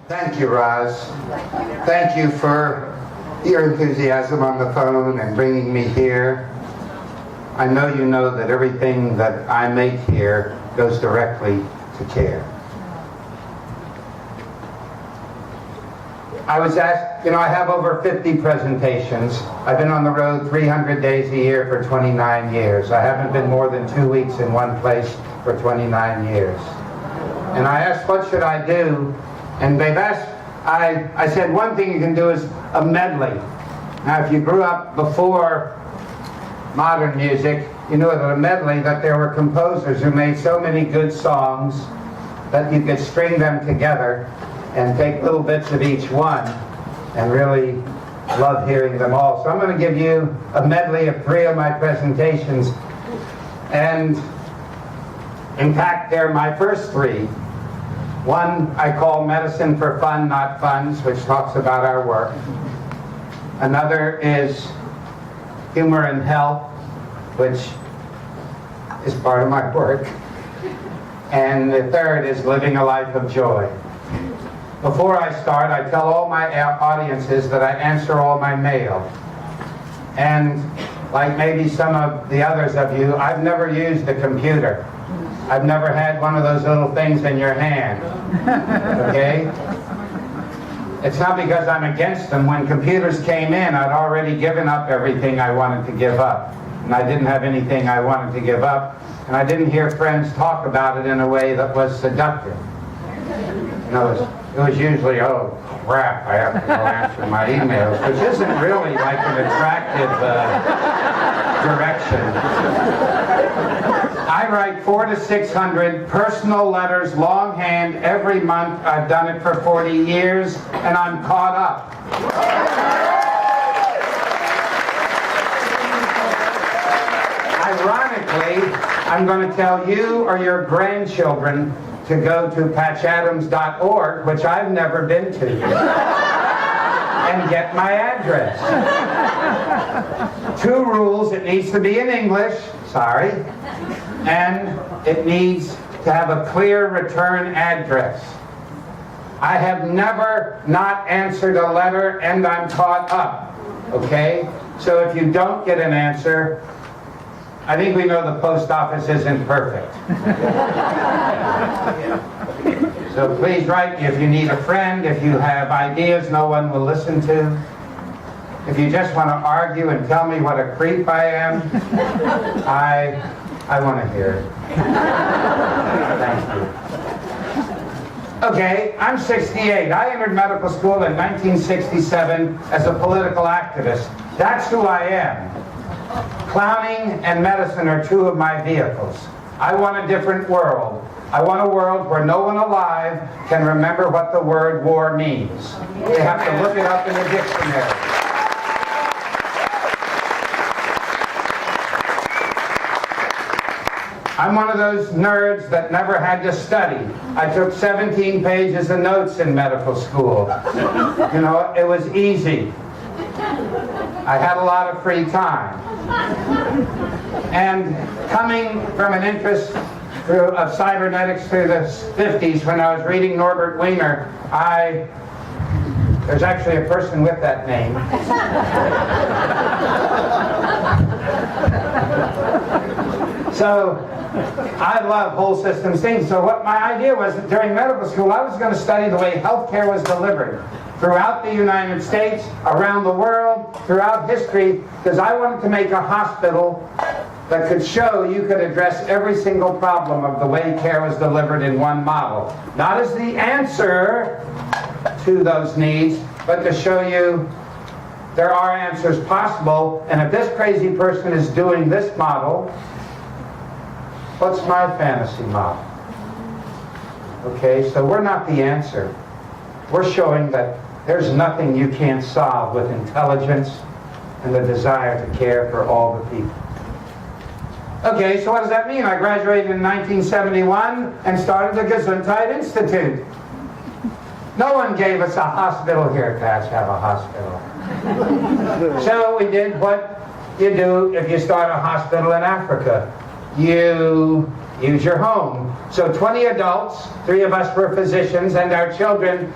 Thank you, Roz. Thank you for your enthusiasm on the phone and bringing me here. I know you know that everything that I make here goes directly to care. I was asked, I have over 50 presentations. I've been on the road 300 days a year for 29 years. I haven't been more than 2 weeks in one place for 29 years. And I asked, what should I do? And they've asked, I said, one thing you can do is a medley. Now, if you grew up before modern music, you knew that a medley, that there were composers who made so many good songs that you could string them together and take little bits of each one and really love hearing them all. So I'm going to give you a medley of 3 of my presentations. And in fact, they're my first 3. One I call Medicine for Fun, Not Funds, which talks about our work. Another is Humor and Health, which is part of my work. And the third is Living a Life of Joy. Before I start, I tell all my audiences that I answer all my mail. And like maybe some of the others of you, I've never used a computer. I've never had one of those little things in your hand, okay? It's not because I'm against them. When computers came in, I'd already given up everything I wanted to give up. And I didn't have anything I wanted to give up. And I didn't hear friends talk about it in a way that was seductive. It was usually, oh crap, I have to go answer my emails, which isn't really like an attractive direction. I write 400 to 600 personal letters longhand every month. I've done it for 40 years, and I'm caught up. Ironically, I'm going to tell you or your grandchildren to go to patchadams.org, which I've never been to, and get my address. 2 rules: it needs to be in English, sorry, and it needs to have a clear return address. I have never not answered a letter, and I'm caught up, okay? So if you don't get an answer, I think we know the post office isn't perfect. So please write me if you need a friend, if you have ideas no one will listen to. If you just want to argue and tell me what a creep I am, I want to hear it. Thank you. Okay, I'm 68. I entered medical school in 1967 as a political activist. That's who I am. Clowning and medicine are 2 of my vehicles. I want a different world. I want a world where no one alive can remember what the word war means. They have to look it up in the dictionary. I'm one of those nerds that never had to study. I took 17 pages of notes in medical school. It was easy. I had a lot of free time. And coming from an interest of cybernetics through the 50s, when I was reading Norbert Wiener, there's actually a person with that name. So I love whole systems things. So what my idea was that during medical school, I was going to study the way healthcare was delivered throughout the United States, around the world, throughout history, because I wanted to make a hospital that could show you could address every single problem of the way care was delivered in one model. Not as the answer to those needs, but to show you there are answers possible, and if this crazy person is doing this model, what's my fantasy model? Okay, so we're not the answer. We're showing that there's nothing you can't solve with intelligence and the desire to care for all the people. Okay, so what does that mean? I graduated in 1971 and started the Gesundheit Institute. No one gave us a hospital here. Patch, have a hospital. So we did what you do if you start a hospital in Africa. You use your home. So 20 adults, 3 of us were physicians, and our children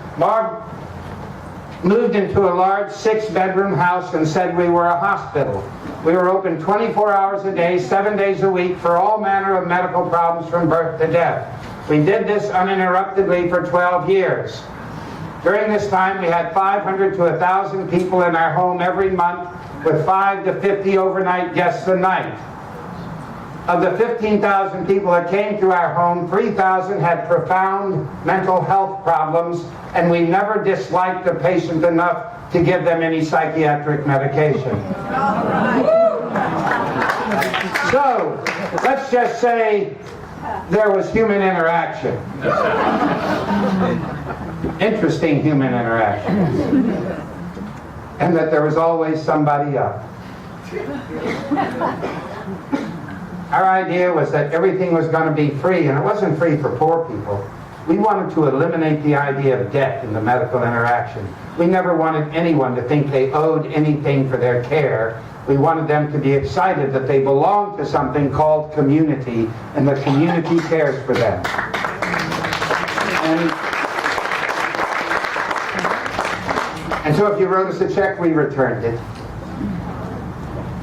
moved into a large 6-bedroom house and said we were a hospital. We were open 24 hours a day, 7 days a week for all manner of medical problems from birth to death. We did this uninterruptedly for 12 years. During this time, we had 500 to 1,000 people in our home every month, with 5 to 50 overnight guests a night. Of the 15,000 people that came to our home, 3,000 had profound mental health problems, and we never disliked the patient enough to give them any psychiatric medication. So, let's just say there was human interaction. Interesting human interaction. And that there was always somebody up. Our idea was that everything was going to be free, and it wasn't free for poor people. We wanted to eliminate the idea of debt in the medical interaction. We never wanted anyone to think they owed anything for their care. We wanted them to be excited that they belonged to something called community, and the community cares for them. And so if you wrote us a check, we returned it.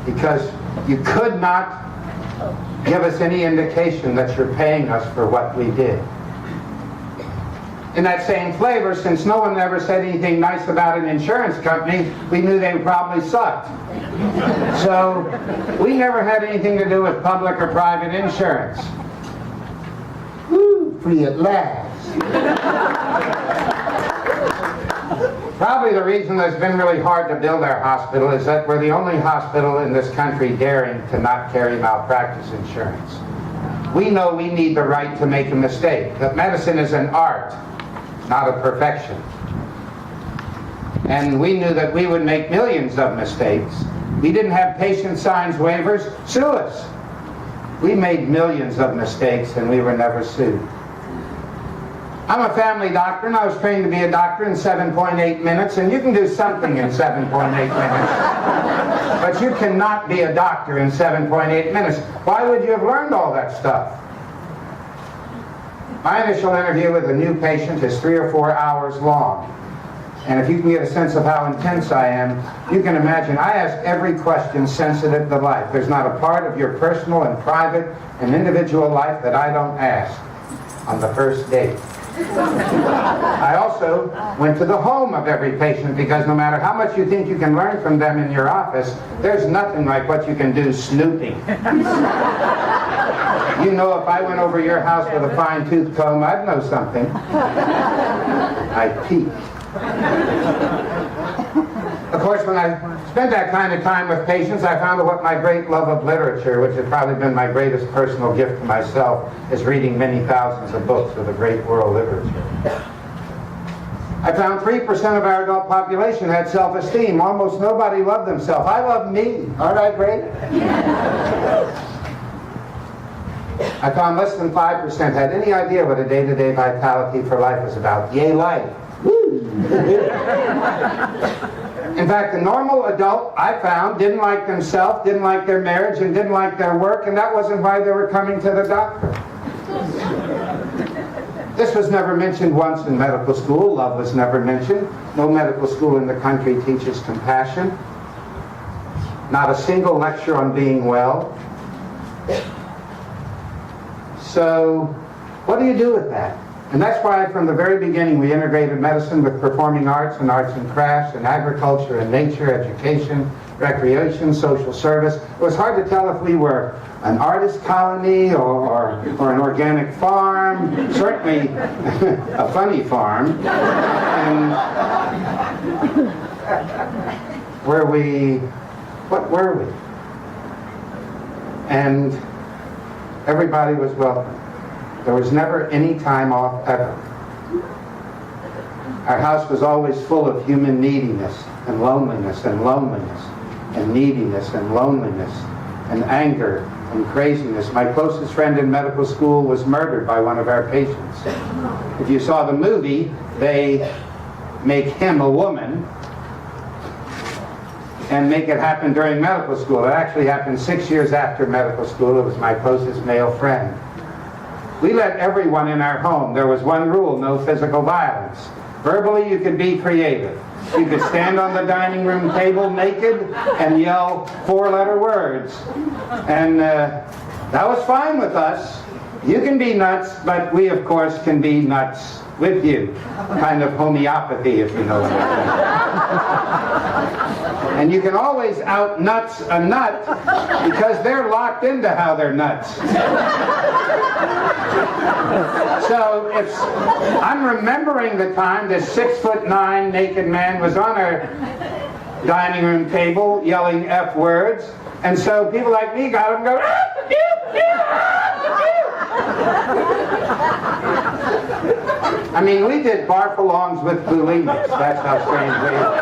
Because you could not give us any indication that you're paying us for what we did. In that same flavor, since no one ever said anything nice about an insurance company, we knew they probably sucked. So we never had anything to do with public or private insurance. Woo, free at last. Probably the reason that it's been really hard to build our hospital is that we're the only hospital in this country daring to not carry malpractice insurance. We know we need the right to make a mistake, that medicine is an art, not a perfection. And we knew that we would make millions of mistakes. We didn't have patient signs waivers. Sue us. We made millions of mistakes and we were never sued. I'm a family doctor, and I was trained to be a doctor in 7.8 minutes, and you can do something in 7.8 minutes. But you cannot be a doctor in 7.8 minutes. Why would you have learned all that stuff? My initial interview with a new patient is 3 or 4 hours long. And if you can get a sense of how intense I am, you can imagine I ask every question sensitive to life. There's not a part of your personal and private and individual life that I don't ask on the first date. I also went to the home of every patient, because no matter how much you think you can learn from them in your office, there's nothing like what you can do snooping. You know, if I went over your house with a fine-tooth comb, I'd know something. I'd peek. Of course, when I spent that kind of time with patients, I found what my great love of literature, which has probably been my greatest personal gift to myself, is reading many thousands of books of the great world literature. I found 3% of our adult population had self-esteem. Almost nobody loved themselves. I love me. Aren't I great? I found less than 5% had any idea what a day-to-day vitality for life is about. Yay, life. In fact, the normal adult, I found, didn't like themselves, didn't like their marriage, and didn't like their work, and that wasn't why they were coming to the doctor. This was never mentioned once in medical school. Love was never mentioned. No medical school in the country teaches compassion. Not a single lecture on being well. So, what do you do with that? And that's why from the very beginning we integrated medicine with performing arts and crafts and agriculture and nature, education, recreation, social service. It was hard to tell if we were an artist colony or an organic farm, certainly a funny farm. And what were we? And everybody was welcome. There was never any time off ever. Our house was always full of human neediness and loneliness and loneliness and neediness and loneliness and anger and craziness. My closest friend in medical school was murdered by one of our patients. If you saw the movie, they make him a woman and make it happen during medical school. It actually happened 6 years after medical school. It was my closest male friend. We let everyone in our home. There was one rule: no physical violence. Verbally, you could be creative. You could stand on the dining room table naked and yell 4-letter words. And that was fine with us. You can be nuts, but we, of course, can be nuts with you. Kind of homeopathy, if you know what I mean. And you can always out-nuts a nut because they're locked into how they're nuts. So I'm remembering the time this 6'9" naked man was on our dining room table yelling F words, and so people like me got him going, I mean, we did barf-alongs with bulimics. That's how strange we are.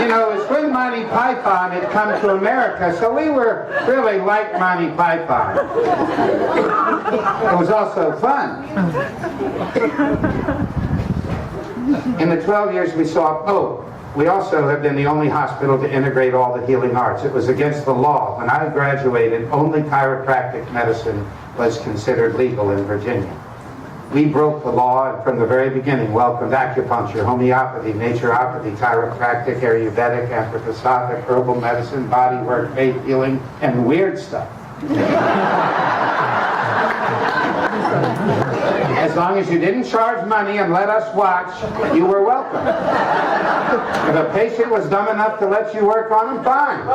You know, it was when Monty Python had come to America, so we were really like Monty Python. It was also fun. In the 12 years we saw, we also have been the only hospital to integrate all the healing arts. It was against the law. When I graduated, only chiropractic medicine was considered legal in Virginia. We broke the law and from the very beginning welcomed acupuncture, homeopathy, naturopathy, chiropractic, Ayurvedic, anthroposophic, herbal medicine, body work, faith healing, and weird stuff. As long as you didn't charge money and let us watch, you were welcome. If a patient was dumb enough to let you work on them, fine.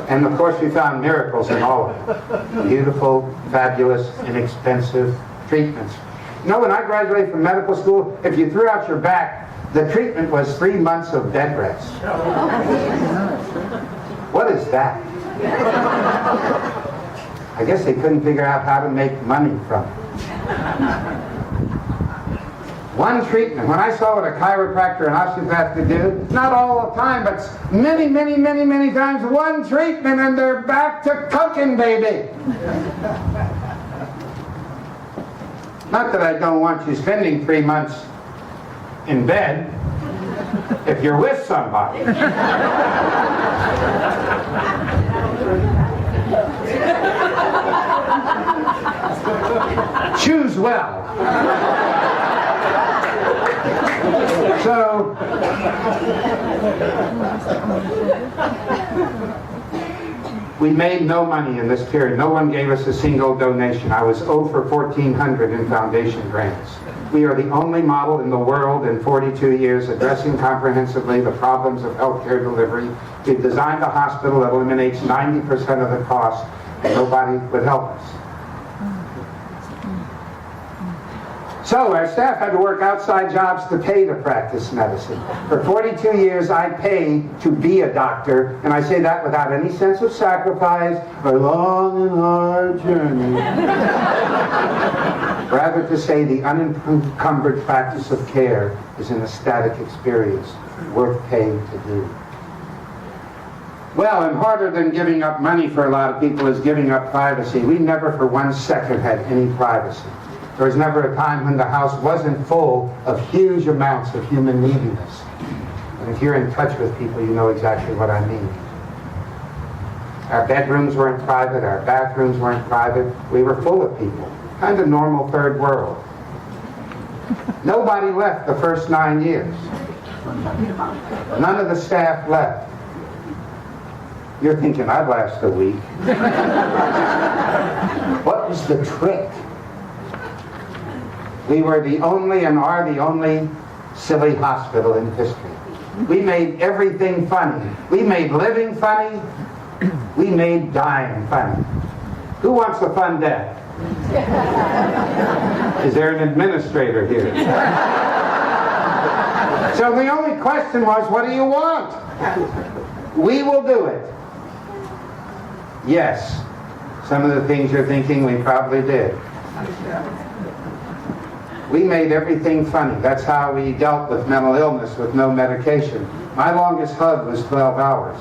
And of course we found miracles in all of them. Beautiful, fabulous, inexpensive treatments. You know, when I graduated from medical school, if you threw out your back, the treatment was 3 months of bed rest. What is that? I guess they couldn't figure out how to make money from it. One treatment. When I saw what a chiropractor and osteopath could do, not all the time, but many, many, many, many times, one treatment and they're back to cooking, baby. Not that I don't want you spending 3 months in bed if you're with somebody. Choose well. So, we made no money in this period. No one gave us a single donation. I was 0 for 1,400 in foundation grants. We are the only model in the world in 42 years addressing comprehensively the problems of healthcare delivery. We've designed a hospital that eliminates 90% of the cost, and nobody would help us. So our staff had to work outside jobs to pay to practice medicine. For 42 years I paid to be a doctor, and I say that without any sense of sacrifice or long and hard journey. Rather to say the unencumbered practice of care is an ecstatic experience worth paying to do. Well, and harder than giving up money for a lot of people is giving up privacy. We never for 1 second had any privacy. There was never a time when the house wasn't full of huge amounts of human neediness. And if you're in touch with people, you know exactly what I mean. Our bedrooms weren't private, our bathrooms weren't private. We were full of people. Kind of normal third world. Nobody left the first 9 years. None of the staff left. You're thinking, I'd last a week. What was the trick? We were the only and are the only silly hospital in history. We made everything funny. We made living funny. We made dying funny. Who wants a fun death? Is there an administrator here? So the only question was, what do you want? We will do it. Yes. Some of the things you're thinking we probably did. We made everything funny. That's how we dealt with mental illness with no medication. My longest hug was 12 hours.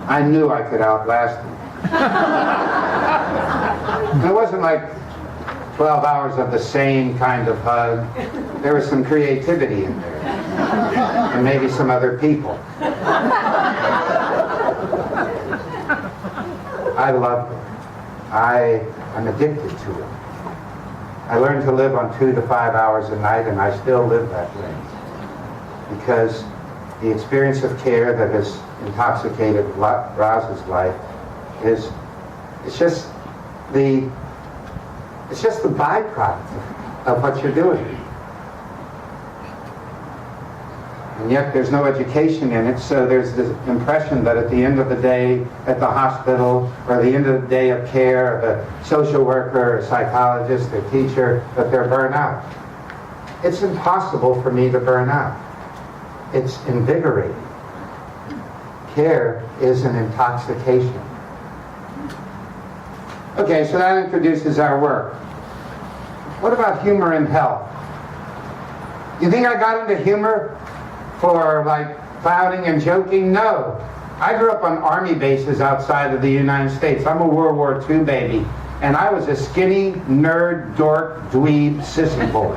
I knew I could outlast it. It wasn't like 12 hours of the same kind of hug. There was some creativity in there. And maybe some other people. I love it. I'm addicted to it. I learned to live on 2 to 5 hours a night, and I still live that way. Because the experience of care that has intoxicated Roz's life is, it's just the byproduct of what you're doing. And yet there's no education in it, so there's this impression that at the end of the day at the hospital, or the end of the day of care of a social worker, a psychologist, a teacher, that they're burnt out. It's impossible for me to burn out. It's invigorating. Care is an intoxication. Okay, so that introduces our work. What about humor in health? You think I got into humor for like clowning and joking? No. I grew up on army bases outside of the United States. I'm a World War II baby. And I was a skinny, nerd, dork, dweeb, sissy boy.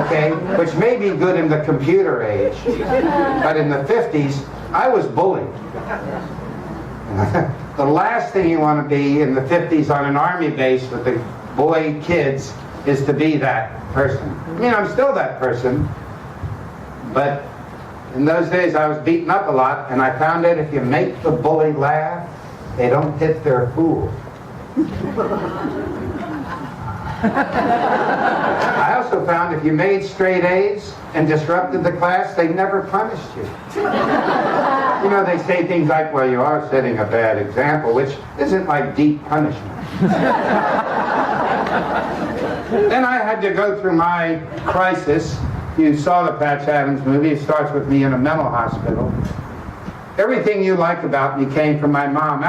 Okay? Which may be good in the computer age. But in the 50s, I was bullied. The last thing you want to be in the 50s on an army base with the boy kids is to be that person. I mean, I'm still that person. But in those days I was beaten up a lot, and I found that if you make the bully laugh, they don't hit their fool. I also found if you made straight A's and disrupted the class, they never punished you. You know, they say things like, well, you are setting a bad example, which isn't like deep punishment. Then I had to go through my crisis. You saw the Patch Adams movie. It starts with me in a mental hospital. Everything you like about me came from my mom.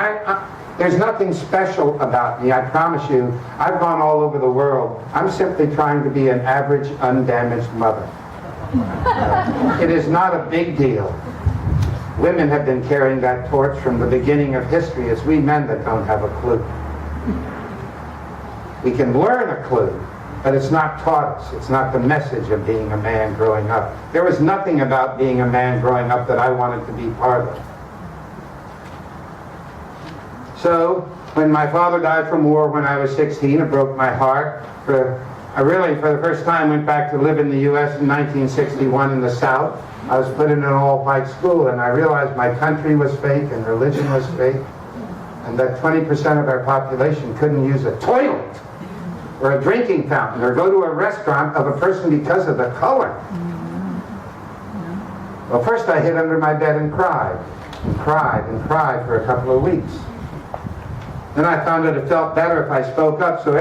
There's nothing special about me, I promise you. I've gone all over the world. I'm simply trying to be an average, undamaged mother. It is not a big deal. Women have been carrying that torch from the beginning of history. It's we men that don't have a clue. We can learn a clue, but it's not taught us. It's not the message of being a man growing up. There was nothing about being a man growing up that I wanted to be part of. So, when my father died from war when I was 16, it broke my heart. I really, for the first time, went back to live in the U.S. in 1961 in the South. I was put in an all-white school, and I realized my country was fake and religion was fake, and that 20% of our population couldn't use a toilet or a drinking fountain, or go to a restaurant of a person because of the color. Well, first I hid under my bed and cried, and cried, and cried for a couple of weeks. Then I found that it felt better if I spoke up, so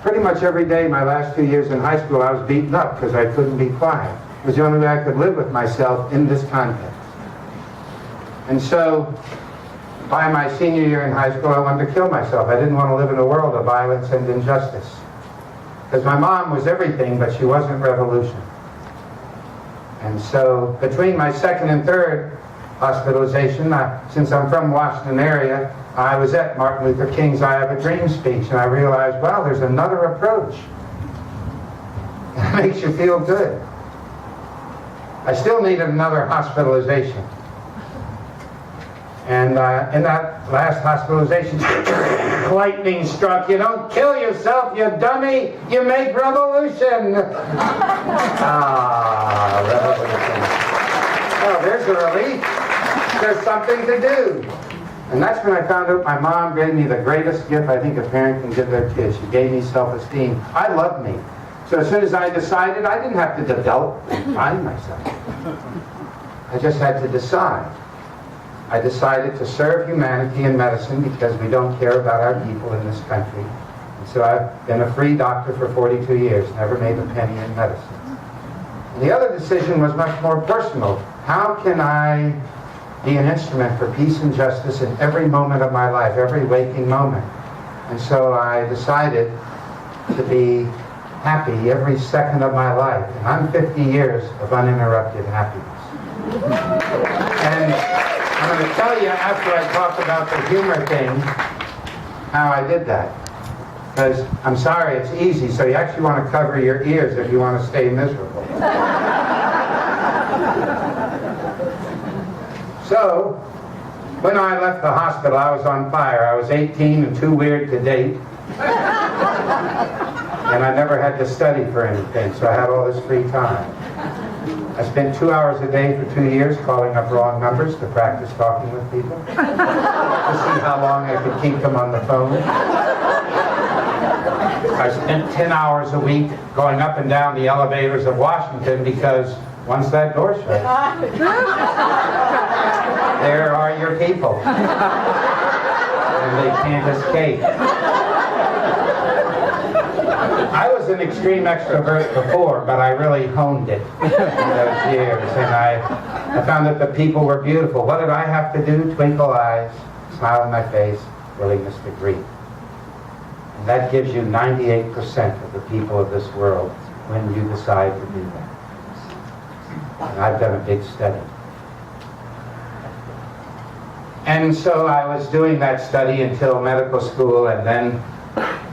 pretty much every day my last 2 years in high school I was beaten up because I couldn't be quiet. It was the only way I could live with myself in this context. And so, by my senior year in high school, I wanted to kill myself. I didn't want to live in a world of violence and injustice. Because my mom was everything, but she wasn't revolution. And so, between my second and third hospitalization, since I'm from Washington area, I was at Martin Luther King's I Have a Dream speech, and I realized, wow, there's another approach. It makes you feel good. I still needed another hospitalization. And in that last hospitalization, lightning struck. You don't kill yourself, you dummy. You make revolution. Revolution. Well, there's a relief. There's something to do. And that's when I found out my mom gave me the greatest gift I think a parent can give their kids. She gave me self-esteem. I love me. So as soon as I decided, I didn't have to develop and find myself. I just had to decide. I decided to serve humanity in medicine because we don't care about our people in this country. And so I've been a free doctor for 42 years, never made a penny in medicine. And the other decision was much more personal. How can I be an instrument for peace and justice in every moment of my life, every waking moment? And so I decided to be happy every second of my life. And I'm 50 years of uninterrupted happiness. And I'm going to tell you after I talk about the humor thing how I did that. Because I'm sorry, it's easy, so you actually want to cover your ears if you want to stay miserable. So, When I left the hospital, I was on fire. I was 18 and too weird to date. And I never had to study for anything, so I had all this free time. I spent 2 hours a day for 2 years calling up wrong numbers to practice talking with people, to see how long I could keep them on the phone. I spent 10 hours a week going up and down the elevators of Washington, because once that door shuts, there are your people. And they can't escape. I was an extreme extrovert before, but I really honed it in those years. And I found that the people were beautiful. What did I have to do? Twinkle eyes, smile in my face, willingness to greet. And that gives you 98% of the people of this world when you decide to do that. And I've done a big study. And so I was doing that study until medical school, and then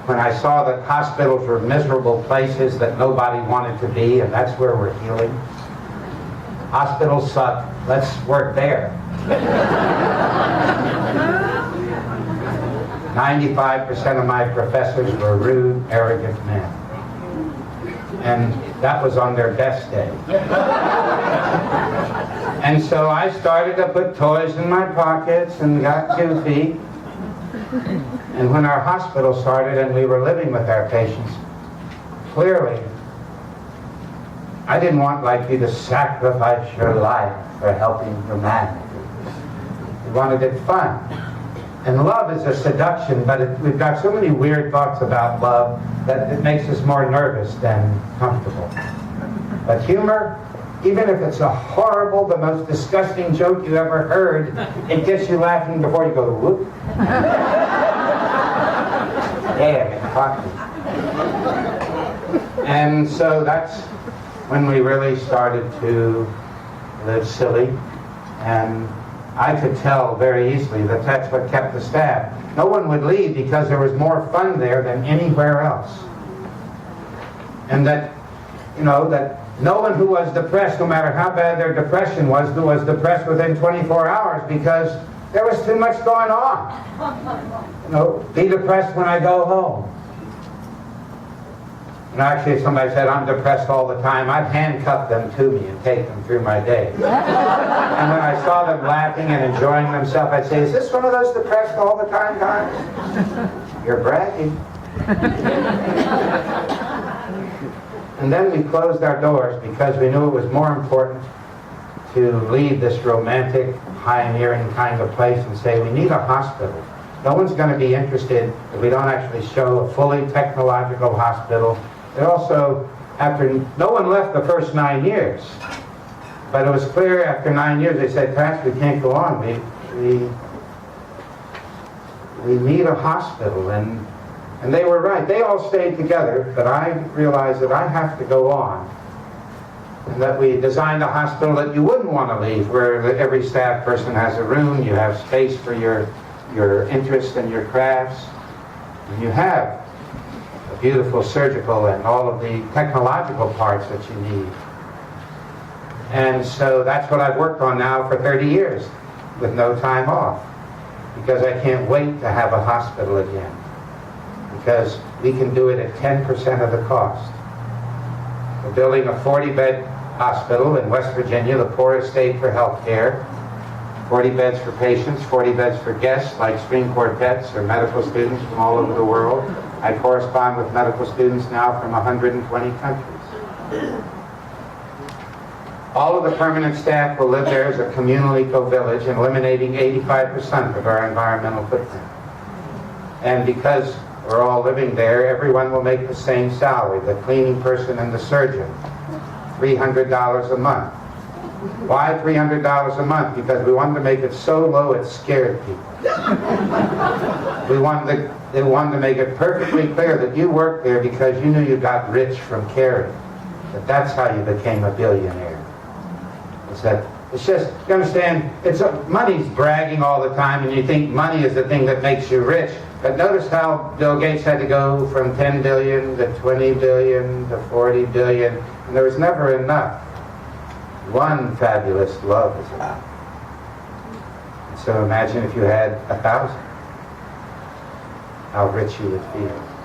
when I saw that hospitals were miserable places that nobody wanted to be, and that's where we're healing. Hospitals suck, let's work there. 95% of my professors were rude, arrogant men. And that was on their best day. And so I started to put toys in my pockets and got goofy. And when our hospital started and we were living with our patients, clearly, I didn't want like you to sacrifice your life for helping humanity. We wanted it fun. And love is a seduction, but we've got so many weird thoughts about love that it makes us more nervous than comfortable. But humor, even if it's a horrible, the most disgusting joke you ever heard, it gets you laughing before you go, whoop. Damn, it caught me. And so that's when we really started to live silly. And I could tell very easily that that's what kept the staff. No one would leave because there was more fun there than anywhere else. And that, you know, that no one who was depressed, no matter how bad their depression was depressed within 24 hours because there was too much going on. You know, be depressed when I go home. And actually, if somebody said, I'm depressed all the time, I'd handcuff them to me and take them through my day. And when I saw them laughing and enjoying themselves, I'd say, is this one of those depressed all the time guys? You're bragging. And then we closed our doors because we knew it was more important to leave this romantic, pioneering kind of place and say, we need a hospital. No one's going to be interested if we don't actually show a fully technological hospital. They also, no one left the first 9 years. But it was clear after 9 years, they said, Pastor, we can't go on. We need a hospital. And they were right. They all stayed together, but I realized that I have to go on. And that we designed a hospital that you wouldn't want to leave, where every staff person has a room, you have space for your interest and your crafts, and you have a beautiful surgical and all of the technological parts that you need. And so that's what I've worked on now for 30 years with no time off, because I can't wait to have a hospital again, because we can do it at 10% of the cost. We're building a 40-bed hospital in West Virginia, the poorest state for health care. 40 beds for patients, 40 beds for guests like string quartets or medical students from all over the world. I correspond with medical students now from 120 countries. All of the permanent staff will live there as a communal eco-village, eliminating 85% of our environmental footprint. And because we're all living there, everyone will make the same salary, the cleaning person and the surgeon, $300 a month. Why $300 a month? Because we wanted to make it so low it scared people. They wanted to make it perfectly clear that you worked there because you knew you got rich from caring. That that's how you became a billionaire. It's just, you understand, money's bragging all the time, and you think money is the thing that makes you rich. But notice how Bill Gates had to go from 10 billion to 20 billion to 40 billion, and there was never enough. One fabulous love is enough. So imagine if you had 1,000, how rich you would feel.